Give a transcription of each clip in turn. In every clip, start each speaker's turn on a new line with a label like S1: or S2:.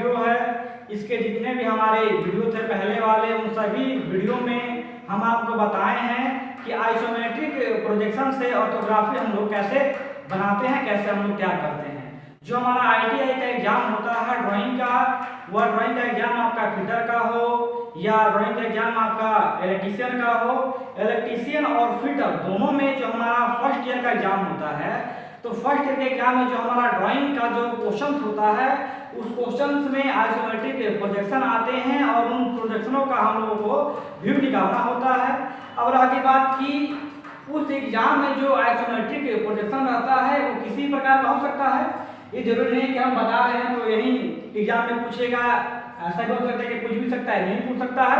S1: Video है, इसके जितने भी हमारे वीडियो थे पहले वाले, उन सभी वीडियो में हम आपको बताए हैं कि आइसोमेट्रिक प्रोजेक्शन से ऑर्थोग्राफी हम लोग कैसे बनाते हैं, कैसे हम लोग तैयार करते हैं। जो हमारा ITI का एग्जाम होता है ड्राइंग का, वह ड्राइंग का एग्जाम आपका फिटर का हो या ड्राइंग का एग्जाम आपका इलेक्ट्रीशियन का हो, इलेक्ट्रीशियन और फिटर दोनों में जो हमारा फर्स्ट ईयर का एग्जाम होता है, तो फर्स्ट ईयर के एग्जाम में जो हमारा ड्राइंग का जो क्वेश्चन होता है, उस क्वेश्चन में आइसोमेट्रिक प्रोजेक्शन आते हैं और उन प्रोजेक्शनों का हम लोगों को व्यू निकालना होता है। अब रही बात की उस एग्जाम में जो आइसोमेट्रिक प्रोजेक्शन रहता है वो किसी प्रकार का हो सकता है, ये जरूरी नहीं कि हम बता रहे हैं तो यही एग्जाम में पूछेगा, ऐसा भी हो सकता है कि पूछ भी सकता है, नहीं पूछ सकता है।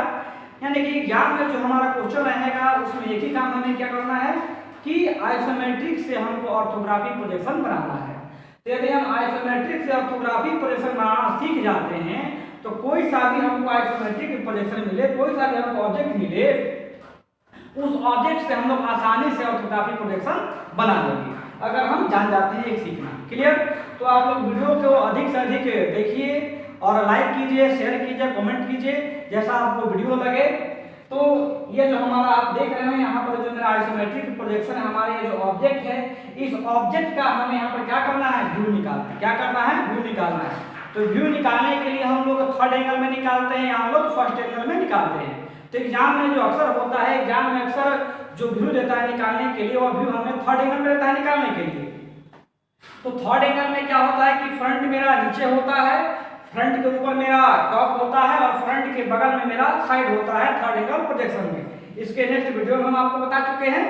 S1: यानी कि एग्जाम में जो हमारा क्वेश्चन रहेगा उसमें एक ही काम हमें क्या करना है कि आइसोमेट्रिक से हमको ऑर्थोग्राफी प्रोजेक्शन बनाना है। तो यदि हम आइसोमेट्रिक से ऑर्थोग्राफी प्रोजेक्शन बनाना सीख जाते हैं तो कोई सा भी हमको आइसोमेट्रिक प्रोजेक्शन मिले, कोई सा भी हमको ऑब्जेक्ट मिले, उस ऑब्जेक्ट से हम लोग आसानी से ऑर्थोग्राफी प्रोजेक्शन बना लेंगे अगर हम जान जाते हैं एक सीखना। क्लियर? तो आप लोग वीडियो को अधिक से अधिक देखिए और लाइक कीजिए, शेयर कीजिए, कमेंट कीजिए जैसा आपको वीडियो लगे। तो ये जो हमारा आप देख रहे हैं यहाँ पर जो मेरा आइसोमेट्रिक प्रोजेक्शन है, हमारे ये जो ऑब्जेक्ट है, इस ऑब्जेक्ट का हमें यहाँ पर क्या करना है, व्यू निकालना है। क्या करना है? व्यू निकालना है। तो व्यू निकालने के लिए हम लोग थर्ड एंगल में निकालते हैं या हम लोग फर्स्ट एंगल में निकालते हैं। तो एग्जाम में जो अक्सर होता है, एग्जाम में अक्सर जो व्यू देता है निकालने के लिए, वो व्यू हमें थर्ड एंगल में देता है निकालने के लिए। तो थर्ड एंगल में क्या होता है कि फ्रंट मेरा नीचे होता है, फ्रंट के ऊपर मेरा टॉप होता है और फ्रंट के बगल में मेरा साइड होता है थर्ड एंगल प्रोजेक्शन में। इसके नेक्स्ट वीडियो में हम आपको बता चुके हैं।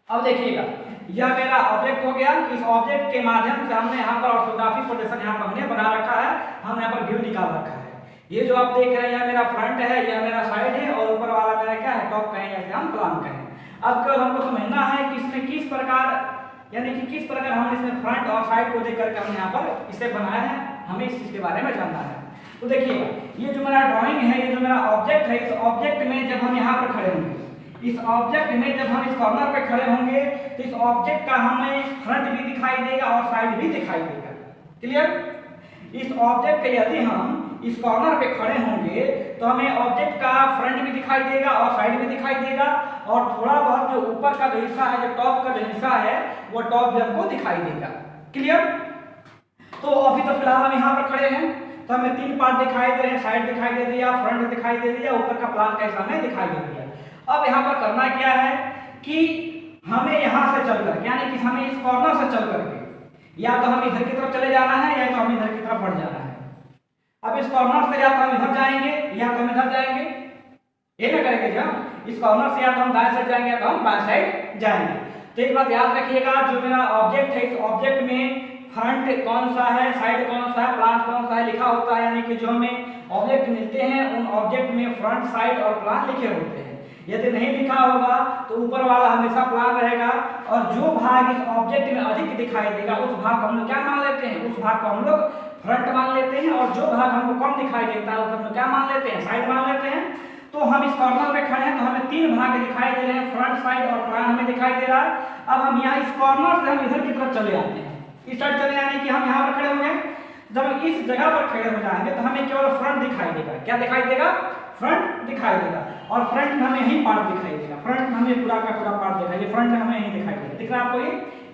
S1: अब देखिएगा, यह मेरा ऑब्जेक्ट हो गया। इस ऑब्जेक्ट के माध्यम से हमने यहाँ पर ऑर्थोग्राफी प्रोजेक्शन यहाँ पर हमने बना रखा है, हमने यहाँ पर व्यू निकाल रखा है। ये जो आप देख रहे हैं, यह मेरा फ्रंट है, यह मेरा साइड है और ऊपर वाला मेरा क्या है, टॉप कहें या हम प्लान कहें। अब केवल हमको समझना है कि इसमें किस प्रकार, यानी कि किस प्रकार हम इसमें फ्रंट और साइड को देख करके हम यहाँ पर इसे बनाए हैं, हमें इस चीज के बारे में जानना है। तो देखिएगा, ये जो मेरा ड्राइंग है, ये जो मेरा ऑब्जेक्ट है, इस ऑब्जेक्ट में जब हम यहाँ पर खड़े होंगे, इस ऑब्जेक्ट में जब हम इस कॉर्नर पे खड़े होंगे तो इस ऑब्जेक्ट का हमें फ्रंट भी दिखाई देगा और साइड भी दिखाई देगा। क्लियर? इस ऑब्जेक्ट के यदि हम इस कॉर्नर पे खड़े होंगे तो हमें ऑब्जेक्ट का फ्रंट भी दिखाई देगा और साइड भी दिखाई देगा और थोड़ा बहुत जो ऊपर का जो हिस्सा है, जो टॉप का जो हिस्सा है, वो टॉप भी हमको दिखाई देगा। क्लियर? तो अभी तो फिलहाल हम यहाँ पर खड़े हैं तो हमें तीन पार्ट दिखाई दे रहे हैं, साइड दिखाई दे दिया, फ्रंट दिखाई दे दिया, ऊपर का प्लान कैसा हमें दिखाई दे दिया। अब यहाँ पर करना क्या है कि हमें यहाँ से चलकर, यानी कि हमें इस कॉर्नर से चल करके या तो हम इधर की तरफ चले जाना है या तो हम इधर की तरफ बढ़ जाना है। अब इस कॉर्नर से या तो हम इधर जाएंगे या तो हम इधर जाएंगे, ये ना करेंगे जब इस कॉर्नर से या तो हम दाएं साइड जाएंगे या तो हम बाएं साइड जाएंगे। तो एक बात याद रखिएगा, जो मेरा ऑब्जेक्ट है, इस ऑब्जेक्ट में फ्रंट कौन सा है, साइड कौन सा है, प्लान कौन सा है लिखा होता है। यानी कि जो हमें ऑब्जेक्ट मिलते हैं उन ऑब्जेक्ट में फ्रंट, साइड और प्लान लिखे होते हैं। यदि नहीं लिखा होगा तो ऊपर वाला हमेशा प्लान रहेगा और जो भाग इस ऑब्जेक्ट में अधिक दिखाई देगा उस भाग को हम लोग क्या मान लेते हैं, उस भाग को हम लोग फ्रंट मान लेते हैं और जो भाग हमको कम दिखाई देता है उस हम लोग क्या मान लेते हैं, साइड मान लेते हैं। तो हम इस कॉर्नर पे खड़े हैं तो हमें तीन भाग दिखाई दे रहे हैं, फ्रंट, साइड और प्लान हमें दिखाई दे रहा है। अब हम यहाँ इस कॉर्नर से हम इधर की तरफ चले आते हैं, इस साइड चले आने की हम यहाँ पर खड़े होंगे। जब हम इस जगह पर खड़े हो जाएंगे तो हमें केवल फ्रंट दिखाई देगा। क्या दिखाई देगा? फ्रंट दिखाई देगा और फ्रंट में हमें यही पार्ट दिखाई देगा। फ्रंट में हमें पूरा का पूरा पार्ट दिखाई देगा, फ्रंट में हमें यही दिखाई देगा। दिख रहा है आपको?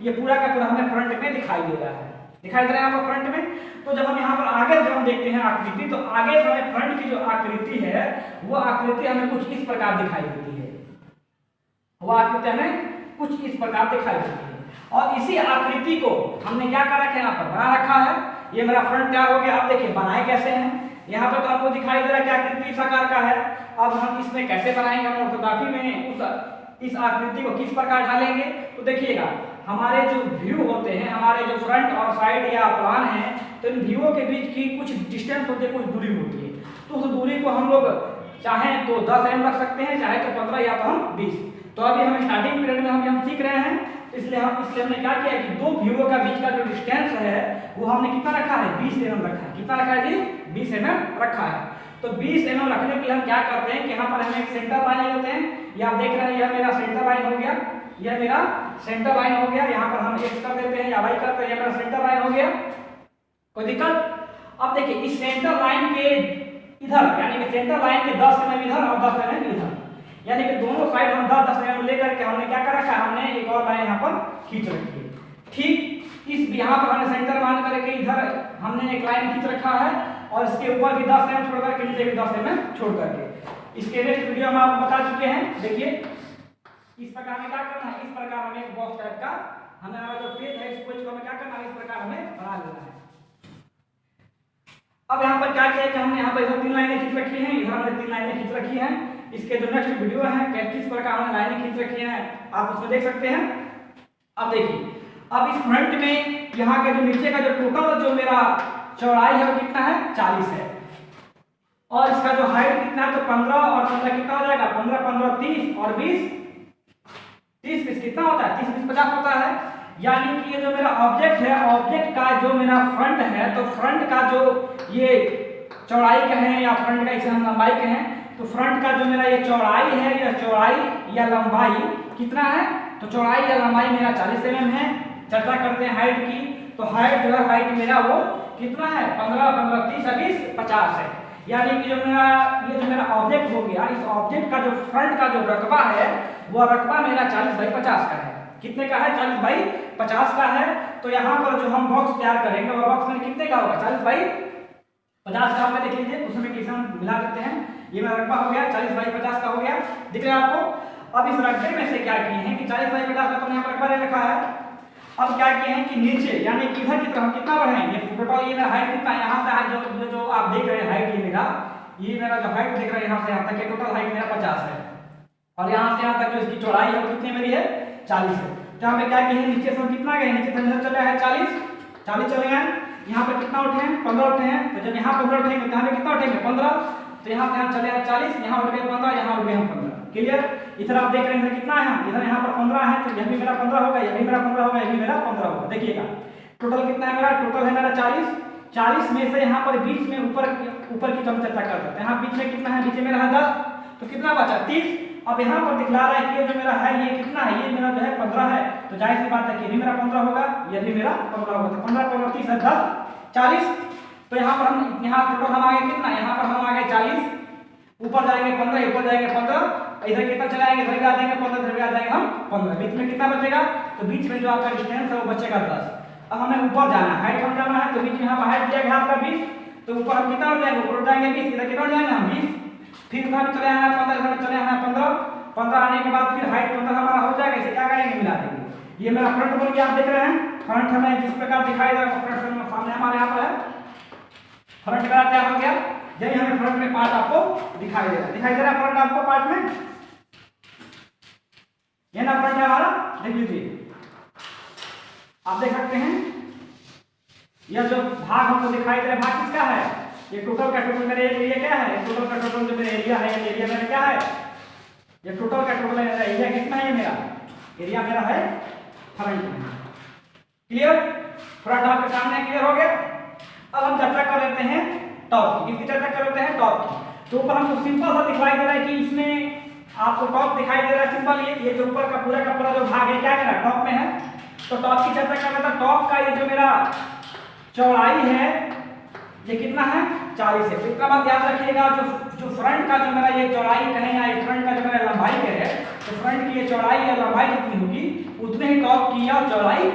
S1: ये पूरा का पूरा हमें फ्रंट में दिखाई दे रहा है, दिखाई दे रहा है आपको फ्रंट में। तो जब हम यहाँ पर आगे जब हम देखते हैं आकृति, तो आगे से हमें फ्रंट की जो आकृति है वो आकृति हमें कुछ इस प्रकार दिखाई देती है, वो आकृति हमें कुछ इस प्रकार दिखाई देती है। और इसी आकृति को हमने क्या कर रखा है, यहाँ पर बना रखा है। ये मेरा फ्रंट तैयार हो गया। अब देखिए बनाए कैसे हैं, यहाँ पर तो आपको दिखाई दे रहा है कि आकृति इस आकार का है। अब हम इसमें कैसे बनाएंगे, हम ऑर्थोग्राफी में इस आकृति को किस प्रकार ढालेंगे। तो देखिएगा, हमारे जो व्यू होते हैं, हमारे जो फ्रंट और साइड या प्लान है, तो इन व्यूओं के बीच की कुछ डिस्टेंस होती है, कुछ दूरी होती है। तो उस दूरी को हम लोग चाहें तो 10 mm रख सकते हैं, चाहे तो 15 या तो हम 20। तो अभी हम स्टार्टिंग पीरियड में हम सीख रहे हैं, इसलिए हमने क्या किया कि दो व्यूओं का बीच का जो डिस्टेंस है वो हमने कितना रखा है, 20 mm रखा है। कितना रखा है जी? 20 mm रखा है। तो 20 mm रखने के लिए हम क्या करते हैं कि यहाँ पर हम एक सेंटर लाइन लेते हैं। ये आप देख रहे हैं, यह मेरा सेंटर लाइन हो गया, यह मेरा सेंटर लाइन हो गया। यहाँ पर हम एक्स कर देते हैं या वाई करते हैं, यह मेरा सेंटर लाइन हो गया। कोई दिक्कत? अब देखिए इस सेंटर लाइन के इधर यानी कि सेंटर लाइन के 10 mm इधर और 10 mm इधर, यानी कि दोनों साइड हम 10-10 mm लेकर के हमने क्या कर रखा है, हमने एक और लाइन यहाँ पर खींच रखी है। ठीक इस यहाँ पर हमने सेंटर मान करके इधर हमने एक लाइन खींच रखा है और इसके ऊपर भी 10 mm छोड़ करके नीचे भी 10 mm छोड़ करके। इसके नेक्स्ट वीडियो में आपको बता चुके हैं। देखिए इस प्रकार में क्या करना है, इस प्रकार हमें एक बॉक्स टाइप का हमारा जो पेज है इस पेज को हमें क्या करना है, इस प्रकार हमें बना लेना है। अब यहाँ पर क्या किया कि हमने यहाँ पर इधर 3 लाइनें खींच रखी हैं, इधर हमने 3 लाइनें खींच रखी हैं। इसके जो नेक्स्ट वीडियो है किस प्रकार हमने लाइनें खींच रखी हैं आप उसमें देख सकते हैं। अब देखिए अब इस फ्रंट में यहाँ के जो नीचे का जो टोटल जो मेरा चौड़ाई है वो कितना है, 40 है, और इसका जो हाइट कितना है तो 15 और 15 कितना हो जाएगा, 15 15 30 और 20 30 20 कितना होता है, 30 20 50 होता है। यानी कि ये जो मेरा ऑब्जेक्ट है, ऑब्जेक्ट का जो मेरा फ्रंट है तो फ्रंट का जो ये चौड़ाई कहें या फ्रंट का इसे हम लंबाई कहें तो फ्रंट का जो मेरा ये चौड़ाई है, या चौड़ाई या लंबाई कितना है, तो चौड़ाई या लंबाई मेरा 40 mm है। चर्चा करते हैं हाइट की, तो हाइट जो है हाइट मेरा वो कितना है, 15 15 30 20 50 है। यानी कि जो मेरा ये जो मेरा ऑब्जेक्ट हो गया, इस ऑब्जेक्ट का जो फ्रंट का जो रकबा है वो रकबा मेरा 40/50 का है। कितने का है, 40/50 का है। तो यहाँ पर जो हम बॉक्स तैयार करेंगे वो बॉक्स में कितने का होगा, 40/50 का होगा। देख लीजिए उसमें कैसे हम मिला देते हैं। ये मेरा रकबा हो गया 40/50 का हो गया, दिख रहा है आपको। अब इस रकबे में से क्या किए हैं कि 40/50 का तो यहाँ पर रकबा ले रखा है। अब क्या किए हैं कि नीचे यानी कि इधर की तरफ हम कितना बढ़ाएंगे, ये टोटल ये मेरा हाइट कितना है, यहाँ से जो आप देख रहे हैं हाइट, ये मेरा जो हाइट देख रहे हैं यहाँ से यहाँ तक ये टोटल हाइट मेरा 50 है, और यहाँ से यहाँ तक जो इसकी चौड़ाई है वो कितनी मेरी है, 40 है। तो यहाँ पे क्या किए, नीचे से हम कितना गए, नीचे से चले हैं 40 चले गए। यहाँ पे कितना उठे हैं, 15 उठे हैं। तो जब यहाँ 15 उठेंगे तो यहाँ पे कितना उठेंगे, 15। तो यहाँ से हम चले हैं 40, यहाँ उठ गए 15, यहाँ उठ गए हम 15। क्लियर। इधर आप देख रहे हैं कितना है, इधर यहाँ पर 15 है, तो यह भी मेरा 15 होगा, यह भी मेरा 15 होगा, यह भी मेरा 15 होगा। देखिएगा टोटल कितना है मेरा, टोटल है मेरा 40 में से यहाँ पर बीच में ऊपर की हम चर्चा कर सकते हैं। यहाँ बीच में कितना है, बीच में मेरा है 10, तो कितना बचा 30। अब यहाँ पर दिखला रहा है कि ये जो मेरा है ये कितना है, ये मेरा जो है 15 है, तो जाहिर सी बात है कि ये भी मेरा 15 होगा, ये भी मेरा 15 होगा। तो 15 15 30 है 10 40। तो यहाँ पर हम यहाँ टोटल हम आगे कितना, यहाँ पर हम आगे 40, ऊपर जाएंगे 15, ऊपर जाएंगे 15, इधर कितना चलाएंगे, इधर भी आ जाएंगे 15, इधर भी आ जाएंगे हम 15। बीच में कितना बचेगा, तो बीच में जो आपका डिस्टेंस है वो बचेगा 10। अब हमें ऊपर जाना है, हाइट हम जाना है, तो बीच में यहाँ पर हाइट दिया गया आपका 20, तो ऊपर हम कितना उठ जाएंगे, ऊपर उठ जाएंगे 20, इधर कितना उठ जाएंगे हम 20, फिर इधर चले आना 15, इधर चले आना 15 आने के बाद फिर हाइट 15 हमारा हो जाएगा। इसे क्या करेंगे, मिला देंगे। ये मेरा फ्रंट बन गया, आप देख रहे हैं। फ्रंट हमें जिस प्रकार दिखाई दे रहा है, फ्रंट सामने हमारे यहाँ पर है, फ्रंट मेरा तैयार हो गया। यही हमें फ्रंट में पार्ट आपको दिखाई दे रहा है फ्रंट आपको पार्ट में, ये ना फ्रंट है हमारा, देख लीजिए आप देख सकते हैं। यह जो भाग हमको दिखाई दे रहा है भाग किसका है, ये टोटल का टोटल मेरा एरिया क्या है, टोटल का टोटल जो मेरा एरिया है, ये एरिया मेरा क्या है, ये टोटल का टोटल एरिया कितना है, मेरा एरिया मेरा है फ्रंट में। क्लियर, फ्रंट आपके सामने क्लियर हो गया। अब हम चर्चा कर लेते हैं टॉप की, किसकी चर्चा कर लेते हैं, टॉप की। तो ऊपर हमको सिंपल सा दिखाई दे रहा है कि इसमें आपको टॉप दिखाई दे रहा है सिंपल, ये जो ऊपर का पूरा जो भाग है क्या मेरा टॉप में है। तो टॉप की चर्चा कर लेते हैं। टॉप का ये जो मेरा चौड़ाई है ये कितना है, 40 है। इतना बात याद रखिएगा, जो फ्रंट का जो मेरा ये चौड़ाई कहें या फ्रंट का जो मेरा लंबाई है, तो फ्रंट की ये चौड़ाई या लंबाई कितनी होगी, उतने ही टॉप की या चौड़ाई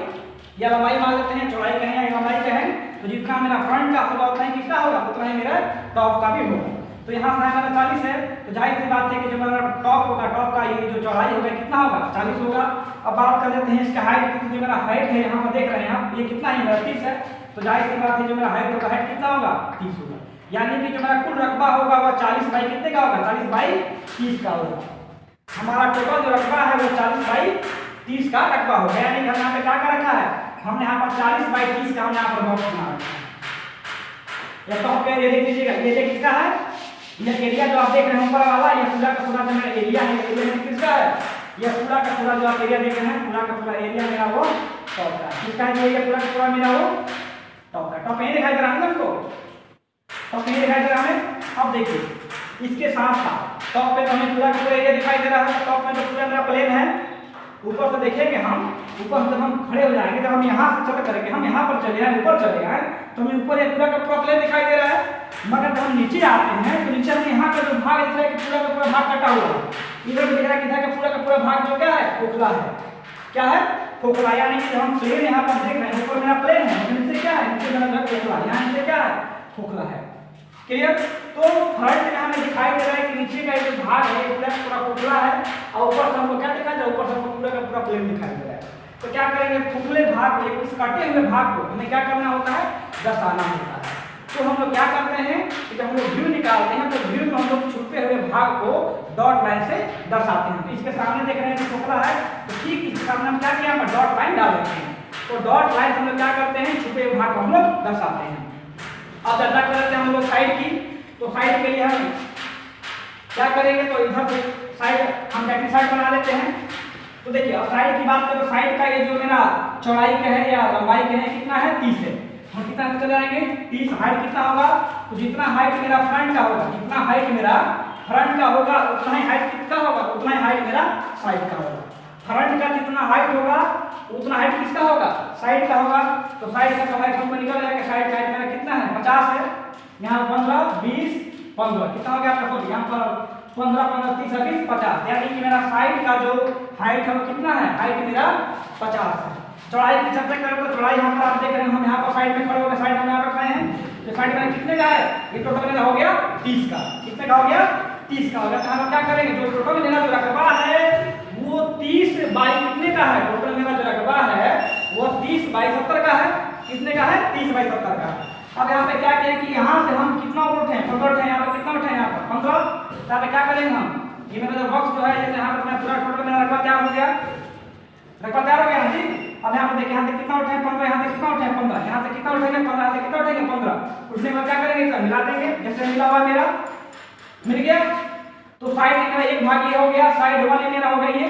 S1: या लंबाई मान लेते हैं, चौड़ाई कहें या लंबाई कहें, तो जितना मेरा फ्रंट का होगा उतना ही किसका होगा, उतना ही मेरा टॉप का भी होगा। तो यहाँ से मेरा 40 है, तो जाहिर सी बात है कि जो मेरा टॉप होगा, टॉप का ये जो चौड़ाई होगा कितना होगा, 40 होगा। अब बात कर लेते हैं इसका हाइट कितनी, जो मेरा हाइट है यहाँ पर देख रहे हैं आप, ये कितना है, 30 है। तो जाहिर सी बात है जो मेरा हाइट होगा, हाइट कितना होगा, 30 होगा। यानी कि जो मेरा कुल रकबा होगा वह 40/कितने का होगा, 40/30 का होगा। हमारा टोटल जो रकबा है वो 40/30 का रकबा होगा। यानी कि हमने यहाँ पे क्या कर रखा है, हमने यहाँ पर 40/30 का हमने यहाँ पर बॉक्स बना रखा है। ये टॉप का एरिया देख लीजिएगा, ये एरिया किसका है, ये एरिया जो आप देख रहे हैं ऊपर वाला, ये पूरा का पूरा जो मेरा एरिया है, एरिया किसका है, ये पूरा का पूरा जो आप एरिया देख रहे हैं, पूरा का पूरा एरिया मेरा वो टॉप का है। किसका है, ये पूरा का पूरा मेरा वो टॉप का। टॉप यही दिखाई दे रहा है ना हमको, टॉप यही दिखाई दे रहा है हमें। अब देखिए इसके साथ साथ टॉप पे तो हमें पूरा का पूरा एरिया दिखाई दे रहा है। टॉप में जो पूरा मेरा प्लेन है, ऊपर से देखेंगे हम, ऊपर जब हम खड़े हो जाएंगे, जब हम यहाँ से चल करके हम यहाँ पर चले आए, ऊपर चले आए, तो हमें ऊपर एक पूरा का पूरा प्लेन दिखाई हम नीचे आते हैं तो नीचे में यहाँ का जो भाग दिख रहा है कि पूरा का पूरा भाग कटा हुआ है, इधर दिख रहा है कि इधर का पूरा भाग जो क्या है खोखला है। क्या है? खोखला। यानी कि हम प्लेन यहाँ पर देख रहे हैं, ऊपर मेरा प्लेन है, नीचे क्या है, नीचे मेरा घर खोखला, यहाँ नीचे क्या है, खोखला है। क्लियर? तो फ्रंट में हमें दिखाई दे रहा है कि नीचे का जो भाग है पूरा खोखला है और ऊपर से हमको क्या दिखाई दे रहा है, ऊपर से हमको पूरा का पूरा प्लेन दिखाई दे रहा है। तो क्या करेंगे, खोखले भाग को, इस कटे हुए भाग को हमें क्या करना होता है, दर्शाना होता है। तो हम लोग क्या करते हैं कि जब हम लोग व्यू निकालते हैं तो व्यू में हम लोग छुपे हुए भाग को डॉट लाइन से दर्शाते हैं। तो इसके सामने देख रहे हैं कि खोखला है, तो ठीक इसके सामने हम क्या किया, हम डॉट लाइन डाल देते हैं। तो डॉट लाइन हम लोग क्या करते हैं, छुपे हुए भाग को हम लोग दर्शाते हैं। अब चर्चा कर लेते हैं हम लोग साइड की। तो साइड के लिए हम क्या करेंगे, तो इधर से साइड हम बैटरी साइड बना लेते हैं। तो देखिए अब साइड की बात करें तो साइड का ये जो मेरा चौड़ाई का है या लंबाई का है कितना है, 30 है। हम कितना चले जाएंगे, 30। हाइट कितना होगा, तो जितना हाइट मेरा फ्रंट का होगा, जितना हाइट मेरा फ्रंट का होगा उतना ही हाइट किसका होगा, उतना ही हाइट मेरा साइड का होगा। फ्रंट का जितना हाइट होगा उतना हाइट किसका होगा, साइड का होगा। तो साइड का तो हाइट हमको निकल जाएगा, साइड का हाइट मेरा कितना है, 50 है। यहाँ 15, 20, 15 कितना हो गया आपका, सोचिए यहाँ पर 15, 15, 30, 20, 50। यानी कि मेरा साइड का जो हाइट है वो कितना है, हाइट मेरा 50 है। चौड़ाई की चर्चा करें तो चौड़ाई यहाँ पर आप देख रहे हैं, हम यहाँ पर साइड में खड़े हो गए, साइड में यहाँ पर खड़े हैं। तो साइड में कितने का है, ये टोटल मेरा हो गया 30 का। कितने का हो गया, 30 का हो गया। तो हम क्या करेंगे, जो टोटल मेरा जो रकबा है वो 30 बाई कितने का है, टोटल मेरा जो रकबा है वो 30 बाई 70 का है। कितने का है, 30 बाई 70 का। अब यहाँ पे क्या करें कि यहाँ से हम कितना उठे, 15 उठे, यहाँ पर कितना उठे, यहाँ पर 15। तो यहाँ पे क्या करेंगे हम, ये मेरा जो बॉक्स जो है ये यहाँ पर पूरा टोटल मेरा रकबा तैयार हो गया, रकबा तैयार हो गया जी। अब यहाँ पर देखिए, यहाँ से कितना उठे 15, यहाँ से कितना उठे 15, यहाँ से कितना उठेंगे 15, यहाँ से कितना उठेंगे 15। उसने बाद क्या करेंगे, तो मिला देंगे, जैसे मिला हुआ मेरा मिल गया। तो साइड मेरा एक भाग ये हो गया, साइड वाले मेरा हो गई ये।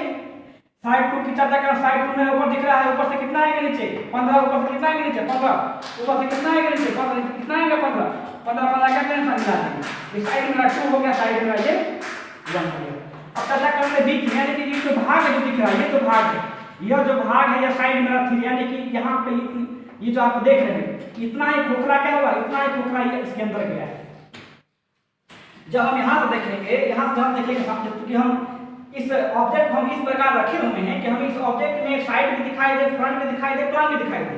S1: साइड 2 की चर्चा करें, साइड 2 मेरे ऊपर दिख रहा है, ऊपर से कितना आएगा नीचे 15, ऊपर से कितना आएगा नीचे 15, ऊपर से कितना आएगा नीचे 15, कितना आएगा 15, 15 15 क्या करें, मिला देंगे। ये साइड मेरा 2 हो गया, साइड मेरा ये 1 हो गया। अब चर्चा करें बीच में, यानी कि ये जो भाग है जो दिख रहा है, ये तो भाग है, यह जो भाग है या साइड मेरा 3, यानी कि यहाँ पे ये जो आप देख रहे हैं इतना ही खोखला क्या होगा, इतना ही खोखला ये इसके अंदर गया है। जब हम यहाँ से देखेंगे, यहाँ से हम देखेंगे सामने, क्योंकि हम इस ऑब्जेक्ट हम इस प्रकार रखे हुए हैं कि हमें इस ऑब्जेक्ट में साइड भी दिखाई दे, फ्रंट भी दिखाई दे, प्लान भी दिखाई दे।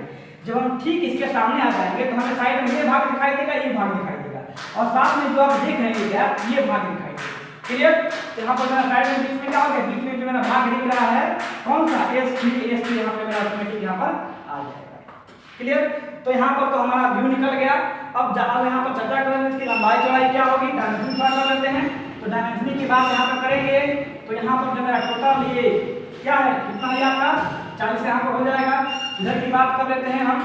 S1: जब हम ठीक इसके सामने आ जाएंगे तो हमें साइड में ये भाग दिखाई देगा, ये भाग दिखाई देगा, और साथ में जो आप देख रहे हैं गैप, ये भाग दिखाई देगा। क्लियर? तो यहाँ पर मेरा साइड में बीच में क्या हो गया, बीच में जो मेरा भाग दिख रहा है कौन सा, S3 यहाँ पे मेरा ऑटोमेटिक यहाँ पर आ जाएगा। क्लियर? तो यहाँ पर तो हमारा व्यू निकल गया। अब यहाँ पर चर्चा करेंगे इसकी लंबाई चौड़ाई क्या होगी, डायमेंशन थोड़ा कर लेते हैं। तो डायमेंशनिंग की बात यहाँ पर करेंगे तो यहाँ पर जो मेरा टोटल ये क्या है, कितना है आपका 40 यहाँ पर हो जाएगा। इधर की बात कर लेते हैं हम,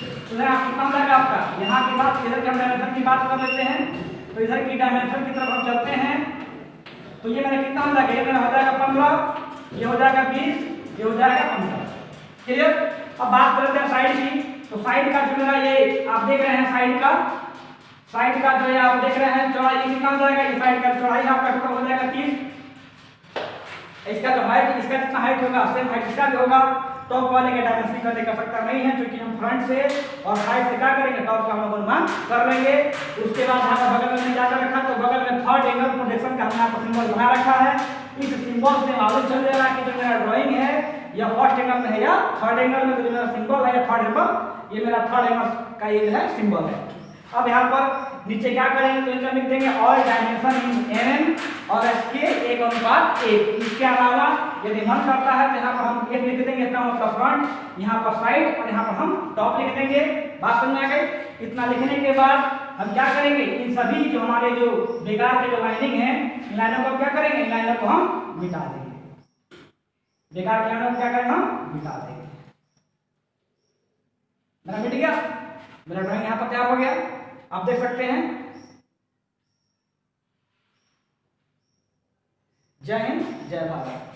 S1: इधर कितना हो जाएगा आपका, यहाँ की बात, इधर की डायमेंशन की बात कर लेते हैं। तो इधर की डायमेंशन की तरफ हम चलते हैं, तो ये मेरा कितना हो जाएगा, ये मेरा हो जाएगा 15, ये हो जाएगा 20, ये हो जाएगा 15। क्लियर? अब बात करते हैं साइड की। तो साइड का जो मेरा ये आप देख रहे हैं, साइड का जो ये आप देख रहे हैं चौड़ाई कितना हो जाएगा, ये साइड का चौड़ाई आपका टोटल हो जाएगा 30। इसका जो हाइट, इसका जितना हाइट होगा सेम हाइट इसका भी होगा। टॉप वाले का डायमेंशनिंग करने का सकता नहीं है, क्योंकि हम फ्रंट से और साइड से क्या करेंगे, टॉप का हम लोग अनुमान कर लेंगे। उसके बाद यहाँ बगल में जाकर रखा, तो बगल में थर्ड एंगल प्रोजेक्शन का हमने यहाँ पर सिंबल बना रखा है। इस सिंबल से मालूम चल जाएगा कि जो मेरा ड्राइंग है या फर्स्ट एंगल में है या थर्ड एंगल में, तो जो मेरा सिंबल है या थर्ड एंगल, ये मेरा थर्ड एंगल का ये जो है सिंबल है। अब यहाँ पर नीचे क्या करेंगे, तो इनका लिख देंगे ऑल डायमेंशन इन mm और इसके 1:1। इसके अलावा यदि मन करता है तो यहाँ पर हम एक लिख देंगे, इसका मतलब फ्रंट, यहाँ पर साइड और यहाँ पर हम टॉप लिख देंगे। बात समझ आ गई? इतना लिखने के बाद हम क्या करेंगे, इन सभी जो हमारे जो बेकार के जो लाइनिंग है, इन लाइनों को क्या करेंगे, इन लाइनों को हम मिटा देंगे। बेकार के लाइनों को क्या करेंगे, हम मिटा देंगे। मेरा मिट गया, मेरा ड्राइंग यहाँ पर तैयार हो गया, आप देख सकते हैं। जय हिंद, जय भारत।